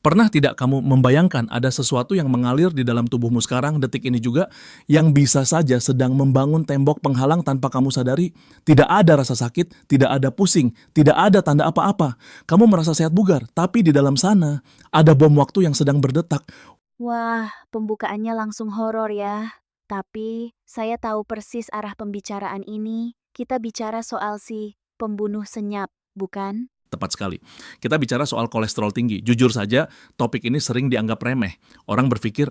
Pernah tidak kamu membayangkan ada sesuatu yang mengalir di dalam tubuhmu sekarang, detik ini juga, yang bisa saja sedang membangun tembok penghalang tanpa kamu sadari? Tidak ada rasa sakit, tidak ada pusing, tidak ada tanda apa-apa. Kamu merasa sehat bugar, tapi di dalam sana ada bom waktu yang sedang berdetak. Wah, pembukaannya langsung horor ya. Tapi, saya tahu persis arah pembicaraan ini. Kita bicara soal si pembunuh senyap, bukan? Tepat sekali. Kita bicara soal kolesterol tinggi. Jujur saja, topik ini sering dianggap remeh. Orang berpikir,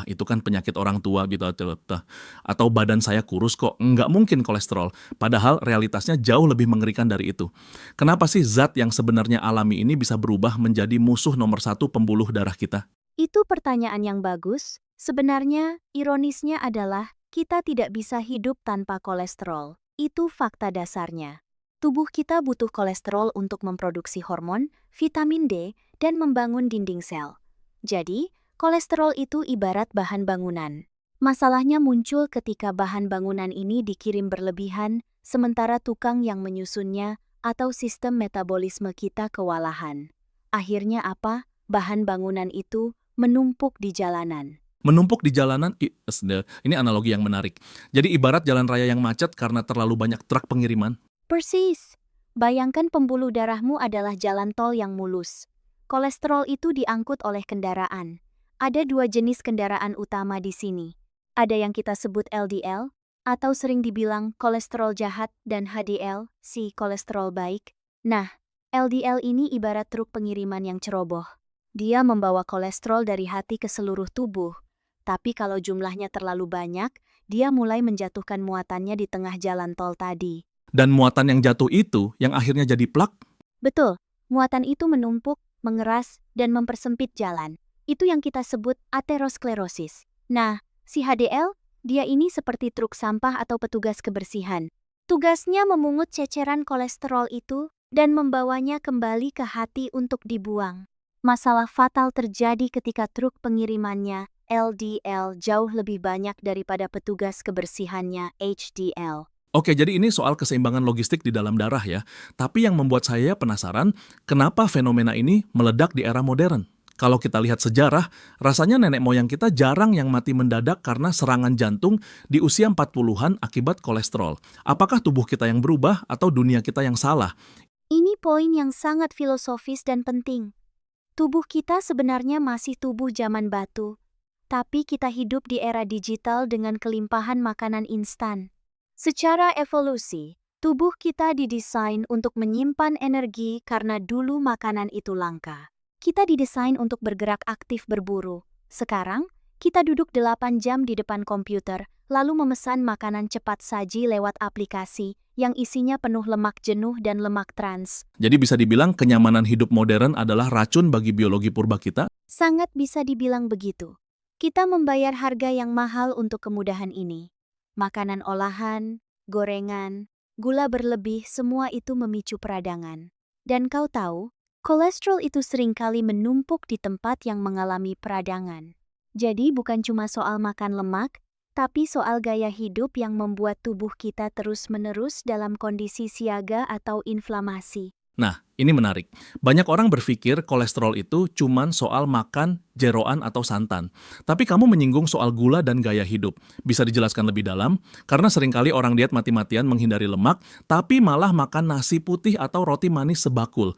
itu kan penyakit orang tua gitu. Atau badan saya kurus kok. Nggak mungkin kolesterol. Padahal realitasnya jauh lebih mengerikan dari itu. Kenapa sih zat yang sebenarnya alami ini bisa berubah menjadi musuh nomor satu pembuluh darah kita? Itu pertanyaan yang bagus. Sebenarnya, ironisnya adalah kita tidak bisa hidup tanpa kolesterol. Itu fakta dasarnya. Tubuh kita butuh kolesterol untuk memproduksi hormon, vitamin D, dan membangun dinding sel. Jadi, kolesterol itu ibarat bahan bangunan. Masalahnya muncul ketika bahan bangunan ini dikirim berlebihan, sementara tukang yang menyusunnya atau sistem metabolisme kita kewalahan. Akhirnya apa? Bahan bangunan itu menumpuk di jalanan. Menumpuk di jalanan, ini analogi yang menarik. Jadi ibarat jalan raya yang macet karena terlalu banyak truk pengiriman. Persis. Bayangkan pembuluh darahmu adalah jalan tol yang mulus. Kolesterol itu diangkut oleh kendaraan. Ada dua jenis kendaraan utama di sini. Ada yang kita sebut LDL, atau sering dibilang kolesterol jahat, dan HDL, si kolesterol baik. Nah, LDL ini ibarat truk pengiriman yang ceroboh. Dia membawa kolesterol dari hati ke seluruh tubuh. Tapi kalau jumlahnya terlalu banyak, dia mulai menjatuhkan muatannya di tengah jalan tol tadi. Dan muatan yang jatuh itu, yang akhirnya jadi plak. Betul, muatan itu menumpuk, mengeras, dan mempersempit jalan. Itu yang kita sebut aterosklerosis. Nah, si HDL, dia ini seperti truk sampah atau petugas kebersihan. Tugasnya memungut ceceran kolesterol itu dan membawanya kembali ke hati untuk dibuang. Masalah fatal terjadi ketika truk pengirimannya, LDL, jauh lebih banyak daripada petugas kebersihannya, HDL. Oke, jadi ini soal keseimbangan logistik di dalam darah ya. Tapi yang membuat saya penasaran, kenapa fenomena ini meledak di era modern? Kalau kita lihat sejarah, rasanya nenek moyang kita jarang yang mati mendadak karena serangan jantung di usia 40-an akibat kolesterol. Apakah tubuh kita yang berubah atau dunia kita yang salah? Ini poin yang sangat filosofis dan penting. Tubuh kita sebenarnya masih tubuh zaman batu, tapi kita hidup di era digital dengan kelimpahan makanan instan. Secara evolusi, tubuh kita didesain untuk menyimpan energi karena dulu makanan itu langka. Kita didesain untuk bergerak aktif berburu. Sekarang, kita duduk 8 jam di depan komputer, lalu memesan makanan cepat saji lewat aplikasi yang isinya penuh lemak jenuh dan lemak trans. Jadi bisa dibilang kenyamanan hidup modern adalah racun bagi biologi purba kita. Sangat bisa dibilang begitu. Kita membayar harga yang mahal untuk kemudahan ini. Makanan olahan, gorengan, gula berlebih, semua itu memicu peradangan. Dan kau tahu, kolesterol itu seringkali menumpuk di tempat yang mengalami peradangan. Jadi bukan cuma soal makan lemak, tapi soal gaya hidup yang membuat tubuh kita terus-menerus dalam kondisi siaga atau inflamasi. Nah, ini menarik. Banyak orang berpikir kolesterol itu cuman soal makan, jeroan, atau santan. Tapi kamu menyinggung soal gula dan gaya hidup. Bisa dijelaskan lebih dalam? Karena seringkali orang diet mati-matian menghindari lemak, tapi malah makan nasi putih atau roti manis sebakul.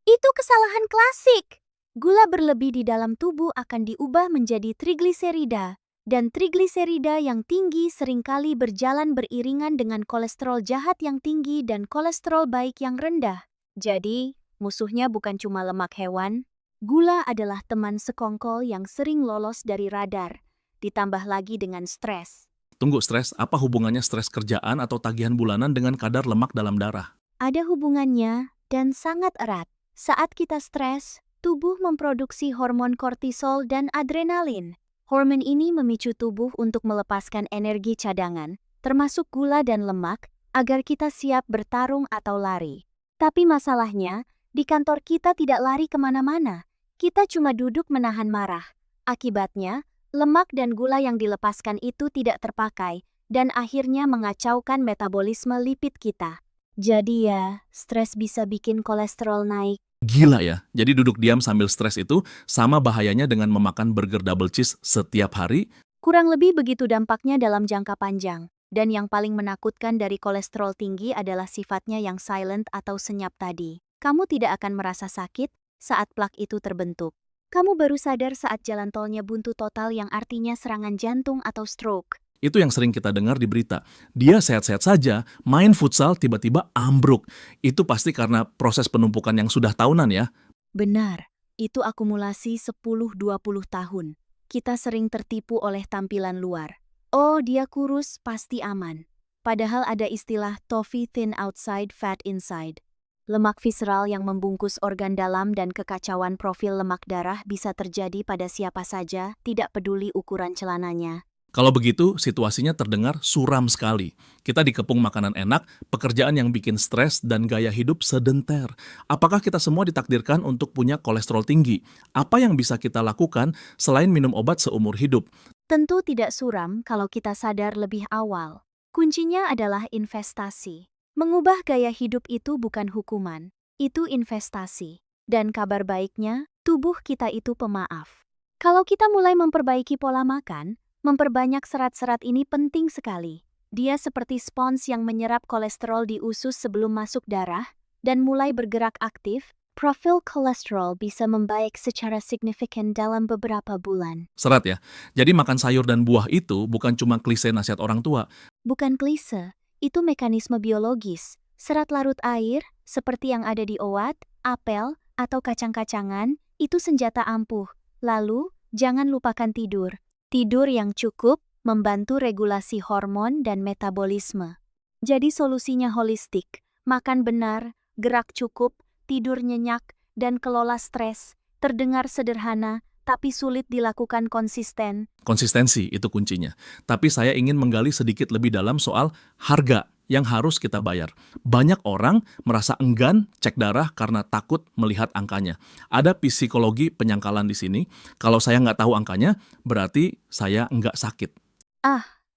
Itu kesalahan klasik. Gula berlebih di dalam tubuh akan diubah menjadi trigliserida. Dan trigliserida yang tinggi seringkali berjalan beriringan dengan kolesterol jahat yang tinggi dan kolesterol baik yang rendah. Jadi, musuhnya bukan cuma lemak hewan. Gula adalah teman sekongkol yang sering lolos dari radar. Ditambah lagi dengan stres. Tunggu, stres, apa hubungannya stres kerjaan atau tagihan bulanan dengan kadar lemak dalam darah? Ada hubungannya dan sangat erat. Saat kita stres, tubuh memproduksi hormon kortisol dan adrenalin. Hormon ini memicu tubuh untuk melepaskan energi cadangan, termasuk gula dan lemak, agar kita siap bertarung atau lari. Tapi masalahnya, di kantor kita tidak lari kemana-mana. Kita cuma duduk menahan marah. Akibatnya, lemak dan gula yang dilepaskan itu tidak terpakai, dan akhirnya mengacaukan metabolisme lipid kita. Jadi ya, stres bisa bikin kolesterol naik, Gila ya, jadi duduk diam sambil stres itu sama bahayanya dengan memakan burger double cheese setiap hari. Kurang lebih begitu dampaknya dalam jangka panjang. Dan yang paling menakutkan dari kolesterol tinggi adalah sifatnya yang silent atau senyap tadi. Kamu tidak akan merasa sakit saat plak itu terbentuk. Kamu baru sadar saat jalan tolnya buntu total yang artinya serangan jantung atau stroke. Itu yang sering kita dengar di berita. Dia sehat-sehat saja, main futsal tiba-tiba ambruk. Itu pasti karena proses penumpukan yang sudah tahunan ya. Benar, itu akumulasi 10-20 tahun. Kita sering tertipu oleh tampilan luar. Oh, dia kurus, pasti aman. Padahal ada istilah toffee thin outside, fat inside. Lemak visceral yang membungkus organ dalam dan kekacauan profil lemak darah bisa terjadi pada siapa saja, tidak peduli ukuran celananya. Kalau begitu, situasinya terdengar suram sekali. Kita dikepung makanan enak, pekerjaan yang bikin stres, dan gaya hidup sedenter. Apakah kita semua ditakdirkan untuk punya kolesterol tinggi? Apa yang bisa kita lakukan selain minum obat seumur hidup? Tentu tidak suram kalau kita sadar lebih awal. Kuncinya adalah investasi. Mengubah gaya hidup itu bukan hukuman, itu investasi. Dan kabar baiknya, tubuh kita itu pemaaf. Kalau kita mulai memperbaiki pola makan, memperbanyak serat-serat ini penting sekali. Dia seperti spons yang menyerap kolesterol di usus sebelum masuk darah, dan mulai bergerak aktif, profil kolesterol bisa membaik secara signifikan dalam beberapa bulan. Serat ya. Jadi makan sayur dan buah itu bukan cuma klise nasihat orang tua. Bukan klise, itu mekanisme biologis. Serat larut air, seperti yang ada di oat, apel, atau kacang-kacangan, itu senjata ampuh. Lalu, jangan lupakan tidur. Tidur yang cukup membantu regulasi hormon dan metabolisme. Jadi solusinya holistik, makan benar, gerak cukup, tidur nyenyak, dan kelola stres. Terdengar sederhana, tapi sulit dilakukan konsisten. Konsistensi itu kuncinya. Tapi saya ingin menggali sedikit lebih dalam soal harga yang harus kita bayar. Banyak orang merasa enggan cek darah karena takut melihat angkanya. Ada psikologi penyangkalan di sini. Kalau saya nggak tahu angkanya, berarti saya nggak sakit.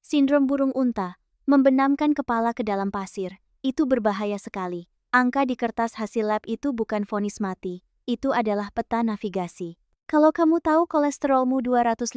Sindrom burung unta, membenamkan kepala ke dalam pasir, itu berbahaya sekali. Angka di kertas hasil lab itu bukan vonis mati, itu adalah peta navigasi. Kalau kamu tahu kolesterolmu 250,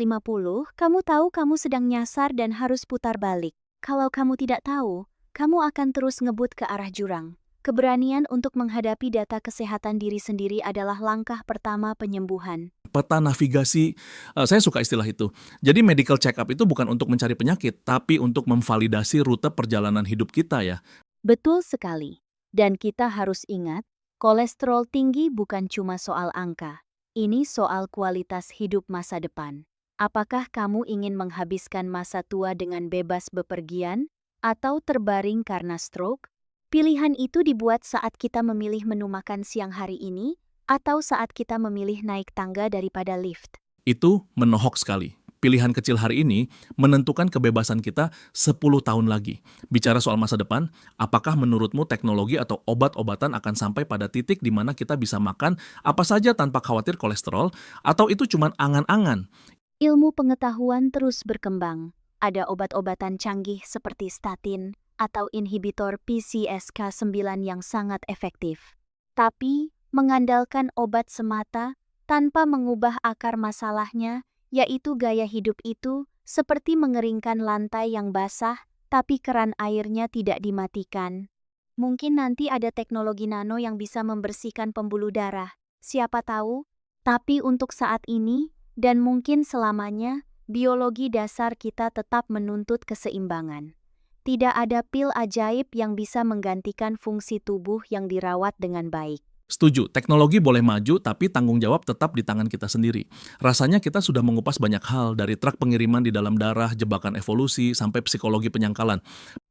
kamu tahu kamu sedang nyasar dan harus putar balik. Kalau kamu tidak tahu, kamu akan terus ngebut ke arah jurang. Keberanian untuk menghadapi data kesehatan diri sendiri adalah langkah pertama penyembuhan. Peta navigasi, saya suka istilah itu. Jadi medical check-up itu bukan untuk mencari penyakit, tapi untuk memvalidasi rute perjalanan hidup kita ya. Betul sekali. Dan kita harus ingat, kolesterol tinggi bukan cuma soal angka. Ini soal kualitas hidup masa depan. Apakah kamu ingin menghabiskan masa tua dengan bebas bepergian atau terbaring karena stroke? Pilihan itu dibuat saat kita memilih menu makan siang hari ini atau saat kita memilih naik tangga daripada lift. Itu menohok sekali. Pilihan kecil hari ini menentukan kebebasan kita 10 tahun lagi. Bicara soal masa depan, apakah menurutmu teknologi atau obat-obatan akan sampai pada titik di mana kita bisa makan apa saja tanpa khawatir kolesterol, atau itu cuma angan-angan? Ilmu pengetahuan terus berkembang. Ada obat-obatan canggih seperti statin atau inhibitor PCSK9 yang sangat efektif. Tapi, mengandalkan obat semata tanpa mengubah akar masalahnya, yaitu gaya hidup itu, seperti mengeringkan lantai yang basah, tapi keran airnya tidak dimatikan. Mungkin nanti ada teknologi nano yang bisa membersihkan pembuluh darah, siapa tahu. Tapi untuk saat ini, dan mungkin selamanya, biologi dasar kita tetap menuntut keseimbangan. Tidak ada pil ajaib yang bisa menggantikan fungsi tubuh yang dirawat dengan baik. Setuju, teknologi boleh maju tapi tanggung jawab tetap di tangan kita sendiri. Rasanya kita sudah mengupas banyak hal dari truk pengiriman di dalam darah, jebakan evolusi, sampai psikologi penyangkalan.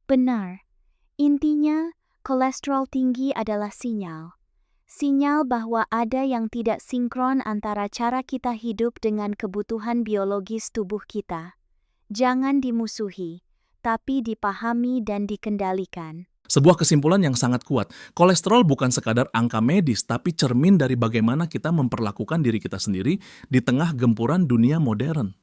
Benar. Intinya, kolesterol tinggi adalah sinyal. Sinyal bahwa ada yang tidak sinkron antara cara kita hidup dengan kebutuhan biologis tubuh kita. Jangan dimusuhi, tapi dipahami dan dikendalikan. Sebuah kesimpulan yang sangat kuat, kolesterol bukan sekadar angka medis, tapi cermin dari bagaimana kita memperlakukan diri kita sendiri di tengah gempuran dunia modern.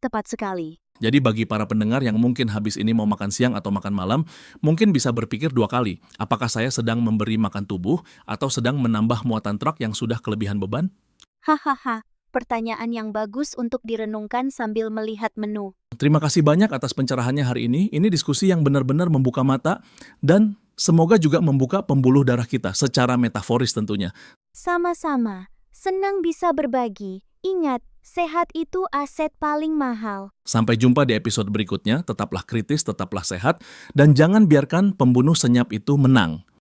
Tepat sekali. Jadi bagi para pendengar yang mungkin habis ini mau makan siang atau makan malam, mungkin bisa berpikir 2 kali, apakah saya sedang memberi makan tubuh atau sedang menambah muatan truk yang sudah kelebihan beban? Hahaha, pertanyaan yang bagus untuk direnungkan sambil melihat menu. Terima kasih banyak atas pencerahannya hari ini. Ini diskusi yang benar-benar membuka mata dan semoga juga membuka pembuluh darah kita secara metaforis tentunya. Sama-sama, senang bisa berbagi. Ingat, sehat itu aset paling mahal. Sampai jumpa di episode berikutnya. Tetaplah kritis, tetaplah sehat, dan jangan biarkan pembunuh senyap itu menang.